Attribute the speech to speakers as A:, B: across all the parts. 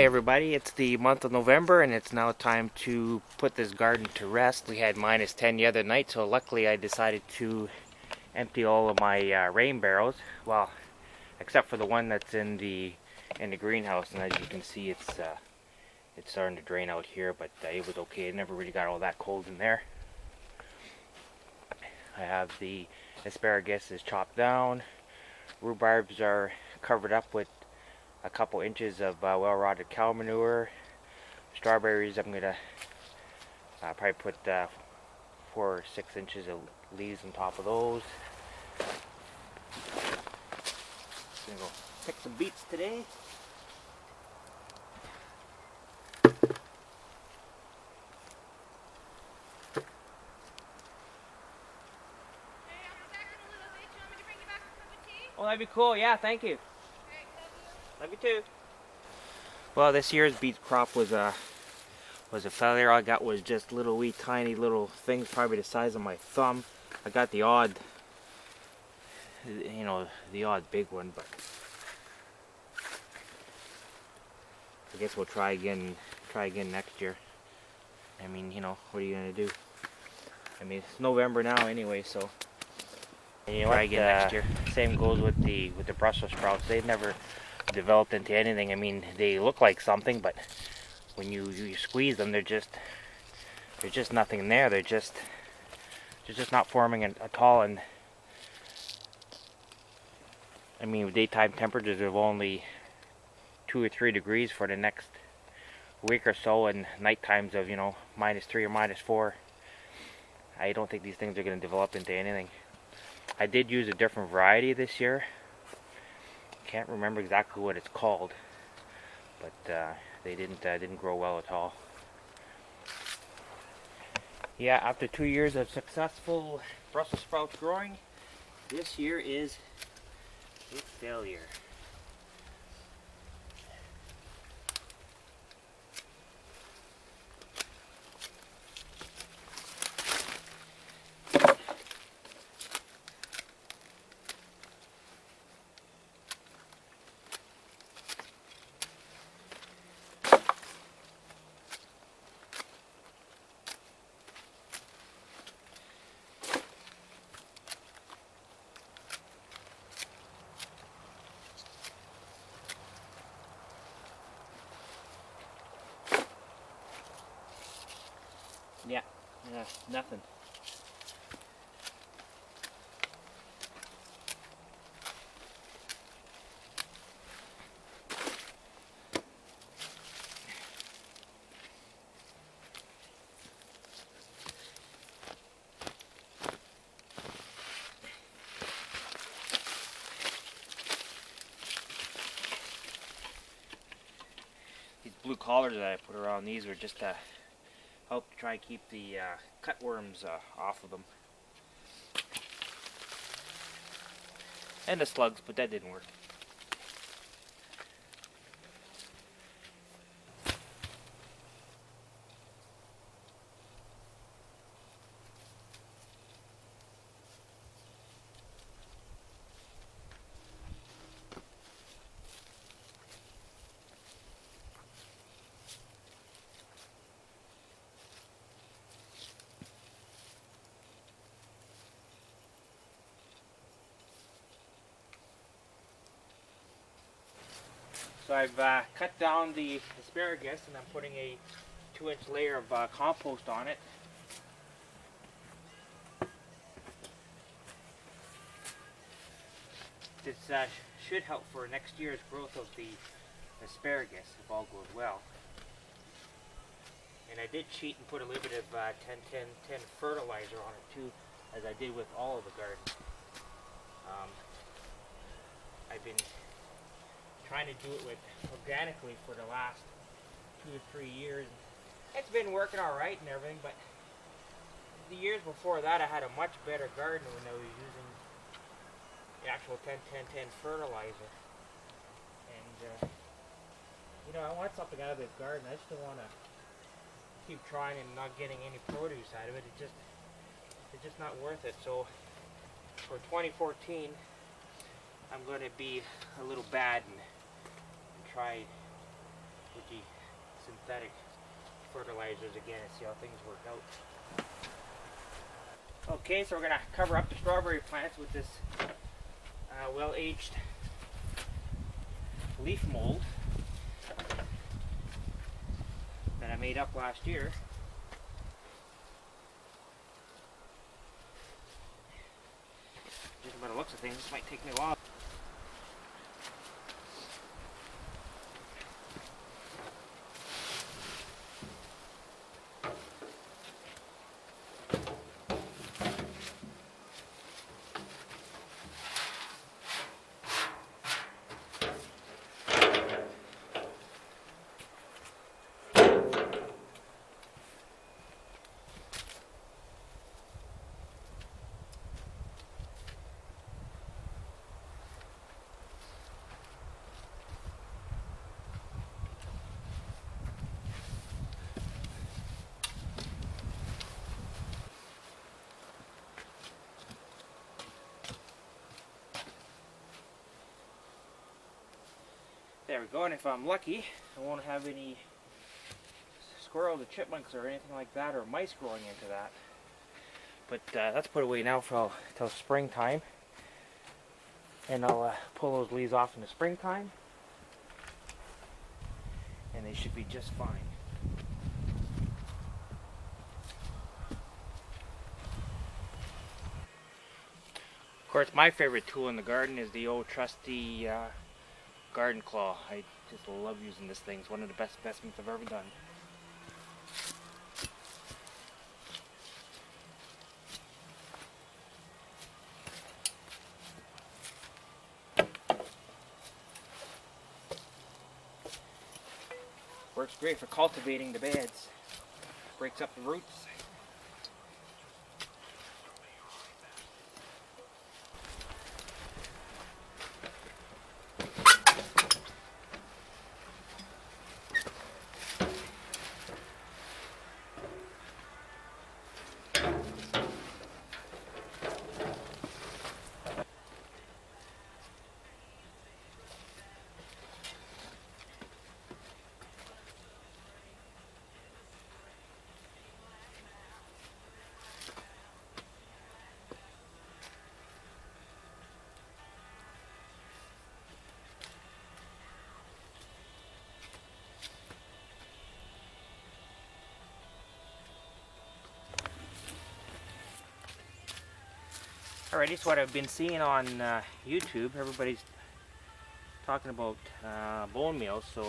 A: Hi everybody, it's the month of November and it's now time to put this garden to rest. We had -10 the other night, so luckily I decided to empty all of my rain barrels. Well, except for the one that's in the greenhouse, and as you can see it's starting to drain out here, but it was okay. It never really got all that cold in there. I have the asparagus is chopped down. Rhubarbs are covered up with a couple inches of well-rotted cow manure. Strawberries, I'm gonna probably put 4 or 6 inches of leaves on top of those. Gonna go pick some beets today. Oh, that'd be cool. Yeah, thank you. Love you too. Well, this year's beet crop was a failure. All I got was just little wee tiny little things, probably the size of my thumb. I got the odd, the odd big one, but I guess we'll try again next year. I mean, what are you gonna do? I mean, it's November now anyway, so try again next year. Same goes with the Brussels sprouts. They've never developed into anything. I mean, they look like something, but when you squeeze them, there's just nothing there. They're just not forming at all. And I mean, with daytime temperatures of only 2 or 3 degrees for the next week or so, and night times of -3 or -4, I don't think these things are going to develop into anything. I did use a different variety this year. Can't remember exactly what it's called, but they didn't grow well at all. Yeah, after 2 years of successful Brussels sprouts growing, this year is a failure. Yeah, nothing. These blue collars that I put around these were just to help try and keep the cutworms off of them. And the slugs, but that didn't work. So I've cut down the asparagus, and I'm putting a 2-inch layer of compost on it. This should help for next year's growth of the asparagus if all goes well. And I did cheat and put a little bit of 10-10-10 fertilizer on it too, as I did with all of the garden. I've been trying to do it organically for the last 2 or 3 years. It's been working all right and everything, but the years before that I had a much better garden when I was using the actual 10-10-10 fertilizer. And I want something out of this garden. I just don't want to keep trying and not getting any produce out of it. It's just not worth it. So for 2014, I'm going to be a little bad and try with the synthetic fertilizers again and see how things work out. Okay, so we're going to cover up the strawberry plants with this well-aged leaf mold that I made up last year. Just by the looks of things, this might take me a while. There we go, and if I'm lucky, I won't have any squirrels or chipmunks or anything like that, or mice growing into that. But that's put away now for till springtime, and I'll pull those leaves off in the springtime, and they should be just fine. Of course, my favorite tool in the garden is the old trusty garden claw. I just love using this thing. It's one of the best investments I've ever done. Works great for cultivating the beds. Breaks up the roots. Alrighty, so what I've been seeing on YouTube, everybody's talking about bone meal. So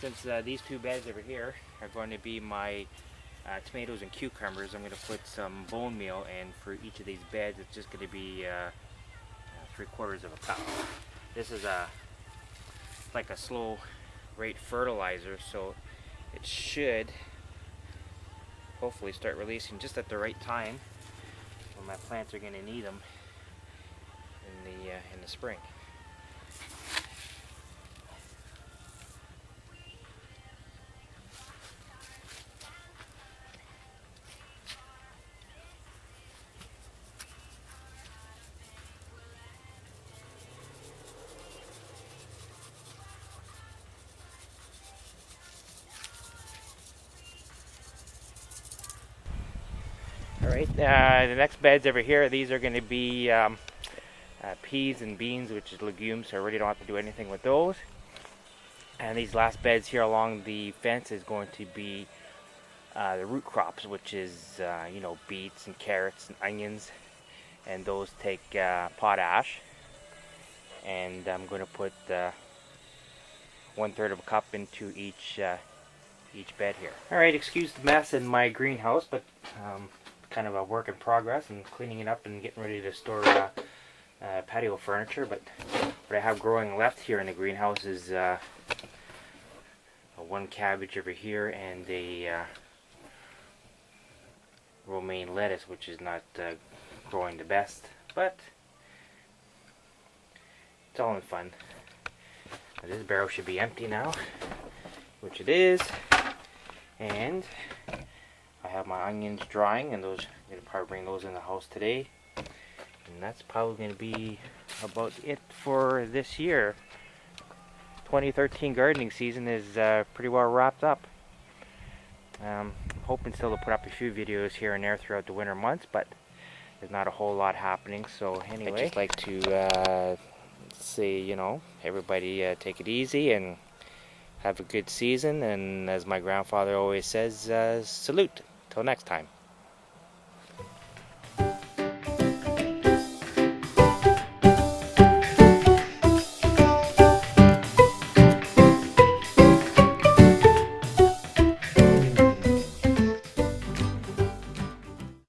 A: since these two beds over here are going to be my tomatoes and cucumbers, I'm going to put some bone meal, and for each of these beds it's just going to be 3/4 of a cup. This is like a slow rate fertilizer, so it should hopefully start releasing just at the right time when my plants are going to need them in the spring. Alright, the next beds over here, these are going to be peas and beans, which is legumes, so I really don't have to do anything with those. And these last beds here along the fence is going to be the root crops, which is you know, beets and carrots and onions, and those take potash. And I'm going to put 1/3 of a cup into each bed here. Alright, excuse the mess in my greenhouse, but kind of a work in progress, and cleaning it up and getting ready to store patio furniture. But what I have growing left here in the greenhouse is one cabbage over here and a romaine lettuce, which is not growing the best, but it's all in fun. Now, this barrel should be empty now, which it is, and I have my onions drying, and those, I'm going to probably bring those in the house today. And that's probably going to be about it for this year. 2013 gardening season is pretty well wrapped up. Hoping still to put up a few videos here and there throughout the winter months, but there's not a whole lot happening. So anyway, I'd just like to say, you know, everybody take it easy and have a good season, and as my grandfather always says, salute. Till next time.